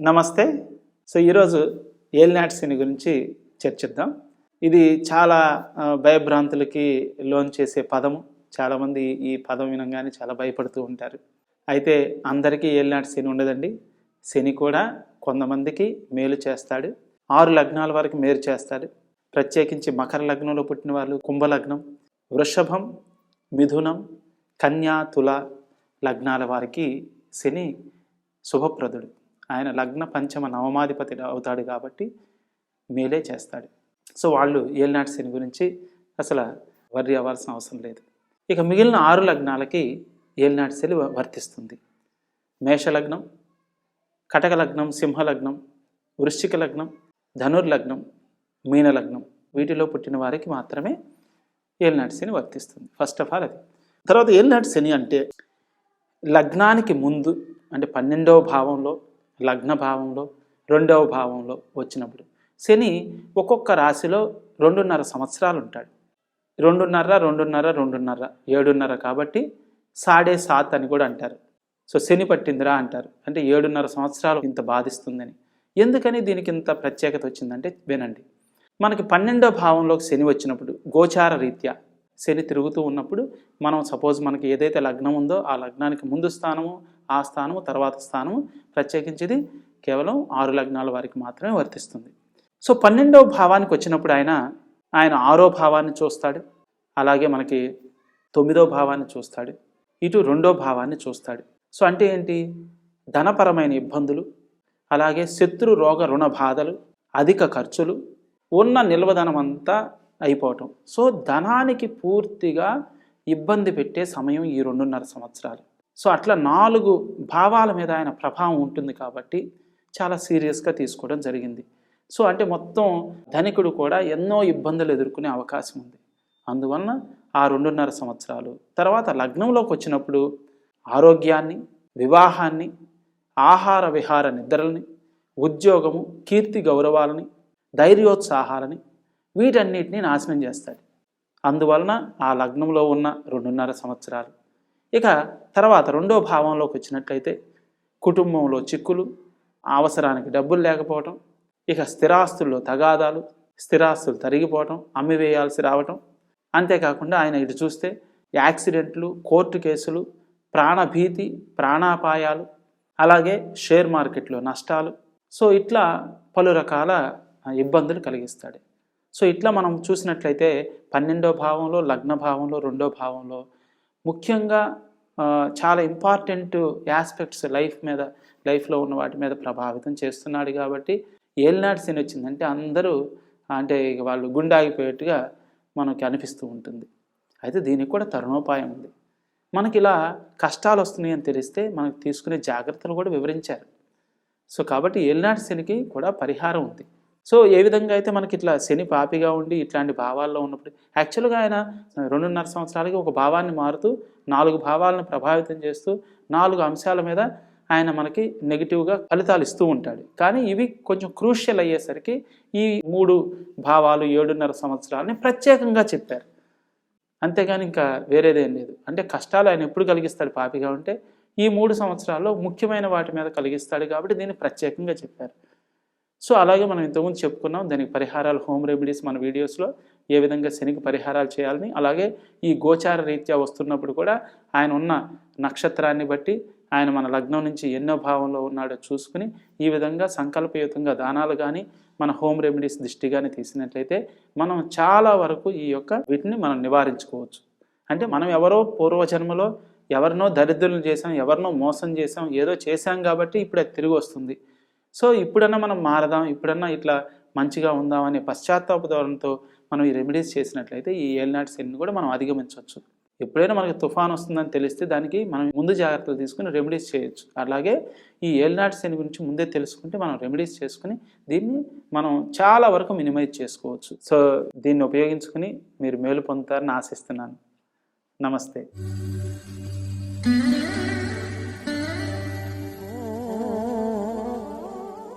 నమస్తే. ఈరోజు ఏలినాటి శని గురించి చర్చిద్దాం. ఇది చాలా భయభ్రాంతులకి లోన్ చేసే పదము. చాలామంది ఈ పదం వినంగానే చాలా భయపడుతూ ఉంటారు. అయితే అందరికీ ఏలినాటి శని ఉండదండి. శని కూడా కొంతమందికి మేలు చేస్తాడు. 6 లగ్నాల వరకు మేలు చేస్తాడు. ప్రత్యేకించి మకర లగ్నంలో పుట్టిన వాళ్ళు, కుంభలగ్నం, వృషభం, మిథునం, కన్యా, తుల లగ్నాల వారికి శని శుభప్రదుడు. ఆయన లగ్న పంచమ నవమాధిపతి అవుతాడు కాబట్టి మేలే చేస్తాడు. వాళ్ళు ఏలినాటి శని గురించి అసలు వర్రీ అవ్వాల్సిన అవసరం లేదు. ఇక మిగిలిన 6 లగ్నాలకి ఏలినాటి శని వర్తిస్తుంది. మేషలగ్నం, కటక లగ్నం, సింహలగ్నం, వృశ్చిక లగ్నం, ధనుర్లగ్నం, మీనలగ్నం వీటిలో పుట్టిన వారికి మాత్రమే ఏలినాటి శని వర్తిస్తుంది. ఫస్ట్ ఆఫ్ ఆల్ అది. తర్వాత ఏలినాటి శని అంటే లగ్నానికి ముందు అంటే 12వ భావంలో, లగ్న భావంలో, 2వ భావంలో వచ్చినప్పుడు శని ఒక్కొక్క రాశిలో 2.5 సంవత్సరాలు ఉంటాడు. 2.5 7.5 కాబట్టి సాడే సాత్ అని కూడా అంటారు. శని పట్టిందిరా అంటారు. అంటే 7.5 సంవత్సరాలు ఇంత బాధిస్తుందని. ఎందుకని దీనికి ఇంత ప్రత్యేకత వచ్చిందంటే వినండి. మనకి 12వ భావంలోకి శని వచ్చినప్పుడు గోచార రీత్యా శని తిరుగుతూ ఉన్నప్పుడు మనం సపోజ్ మనకి ఏదైతే లగ్నం ఉందో ఆ లగ్నానికి ముందు స్థానము, ఆ స్థానము, తర్వాత స్థానము, ప్రత్యేకించి కేవలం 6 లగ్నాల వారికి మాత్రమే వర్తిస్తుంది. 12వ భావానికి వచ్చినప్పుడు ఆయన 6వ భావాన్ని చూస్తాడు. అలాగే మనకి 9వ భావాన్ని చూస్తాడు. ఇటు 2వ భావాన్ని చూస్తాడు. అంటే ఏంటి? ధనపరమైన ఇబ్బందులు, అలాగే శత్రు రోగ రుణ బాధలు, అధిక ఖర్చులు, ఉన్న నిల్వధనం అంతా అయిపోవటం. ధనానికి పూర్తిగా ఇబ్బంది పెట్టే సమయం ఈ 2.5 సంవత్సరాలు. అట్లా 4 భావాల మీద ఆయన ప్రభావం ఉంటుంది కాబట్టి చాలా సీరియస్గా తీసుకోవడం జరిగింది. అంటే మొత్తం ధనికుడు కూడా ఎన్నో ఇబ్బందులు ఎదుర్కొనే అవకాశం ఉంది. అందువలన ఆ 2.5 సంవత్సరాలు తర్వాత లగ్నంలోకి వచ్చినప్పుడు ఆరోగ్యాన్ని, వివాహాన్ని, ఆహార విహార నిద్రల్ని, ఉద్యోగము, కీర్తి గౌరవాలని, ధైర్యోత్సాహాలని వీటన్నిటినీ నాశనం చేస్తాడు. అందువలన ఆ లగ్నంలో ఉన్న 2.5 సంవత్సరాలు. ఇక తర్వాత 2వ భావంలోకి వచ్చినట్లయితే కుటుంబంలో చిక్కులు, అవసరానికి డబ్బులు లేకపోవటం, ఇక స్థిరాస్తుల్లో తగాదాలు, స్థిరాస్తులు తరిగిపోవటం, అమ్మివేయాల్సి రావటం. అంతేకాకుండా ఆయన ఇటు చూస్తే యాక్సిడెంట్లు, కోర్టు కేసులు, ప్రాణభీతి, ప్రాణాపాయాలు, అలాగే షేర్ మార్కెట్లో నష్టాలు. ఇట్లా పలు రకాల ఇబ్బందులు కలిగిస్తాడు. ఇట్లా మనం చూసినట్లయితే 12వ భావంలో, లగ్న భావంలో, 2వ భావంలో ముఖ్యంగా చాలా ఇంపార్టెంట్ యాస్పెక్ట్స్ లైఫ్లో ఉన్న వాటి మీద ప్రభావితం చేస్తున్నాడు. కాబట్టి ఏలినాటి శని వచ్చిందంటే అందరూ అంటే వాళ్ళు గుండె ఆగిపోయేట్టుగా మనకి అనిపిస్తూ ఉంటుంది. అయితే దీనికి కూడా తరుణోపాయం ఉంది. మనకి ఇలా కష్టాలు వస్తున్నాయి అని తెలిస్తే మనకు తీసుకునే జాగ్రత్తలు కూడా వివరించారు. కాబట్టి ఏలినాటి శనికి కూడా పరిహారం ఉంది. ఏ విధంగా అయితే మనకి ఇట్లా శని పాపిగా ఉండి ఇట్లాంటి భావాల్లో ఉన్నప్పుడు యాక్చువల్గా ఆయన 2.5 సంవత్సరాలకి ఒక భావాన్ని మారుతూ 4 భావాలను ప్రభావితం చేస్తూ 4 అంశాల మీద ఆయన మనకి నెగిటివ్గా ఫలితాలు ఇస్తూ ఉంటాడు. కానీ ఇవి కొంచెం క్రూషియల్ అయ్యేసరికి ఈ 3 భావాలు 7.5 సంవత్సరాలని ప్రత్యేకంగా చెప్పారు. అంతేగాని ఇంకా వేరేదేం లేదు. అంటే కష్టాలు ఆయన ఎప్పుడు కలిగిస్తాడు పాపిగా ఉంటే ఈ 3 సంవత్సరాల్లో ముఖ్యమైన వాటి మీద కలిగిస్తాడు కాబట్టి దీన్ని ప్రత్యేకంగా చెప్పారు. అలాగే మనం ఇంతకుముందు చెప్పుకున్నాం దానికి పరిహారాలు, హోమ్ రెమెడీస్ మన వీడియోస్లో ఏ విధంగా శనికి పరిహారాలు చేయాలని, అలాగే ఈ గోచార రీత్యా వస్తున్నప్పుడు కూడా ఆయన ఉన్న నక్షత్రాన్ని బట్టి ఆయన మన లగ్నం నుంచి ఎన్నో భావంలో ఉన్నాడో చూసుకుని ఈ విధంగా సంకల్పయుతంగా దానాలు కానీ మన హోమ్ రెమెడీస్ దృష్టి కానీ తీసినట్లయితే మనం చాలా వరకు వీటిని మనం నివారించుకోవచ్చు. అంటే మనం ఎవరో పూర్వజన్మలో ఎవరినో దరిద్రులను చేసాం, ఎవరినో మోసం చేసాం, ఏదో చేశాం కాబట్టి ఇప్పుడు అది తిరిగి వస్తుంది. ఇప్పుడన్నా మనం మారదాం, ఇప్పుడన్నా ఇట్లా మంచిగా ఉందాం అనే పశ్చాత్తాపంతో మనం ఈ రెమెడీస్ చేసినట్లయితే ఈ ఏలినాటి శనిని కూడా మనం అధిగమించవచ్చు. ఎప్పుడైనా మనకి తుఫాన్ వస్తుందని తెలిస్తే దానికి మనం ముందు జాగ్రత్తలు తీసుకుని రెమెడీస్ చేయొచ్చు. అలాగే ఈ ఏలినాటి శని గురించి ముందే తెలుసుకుంటే మనం రెమెడీస్ చేసుకుని దీన్ని మనం చాలా వరకు మినిమైజ్ చేసుకోవచ్చు. దీన్ని ఉపయోగించుకుని మీరు మేలు పొందుతారని ఆశిస్తున్నాను. నమస్తే.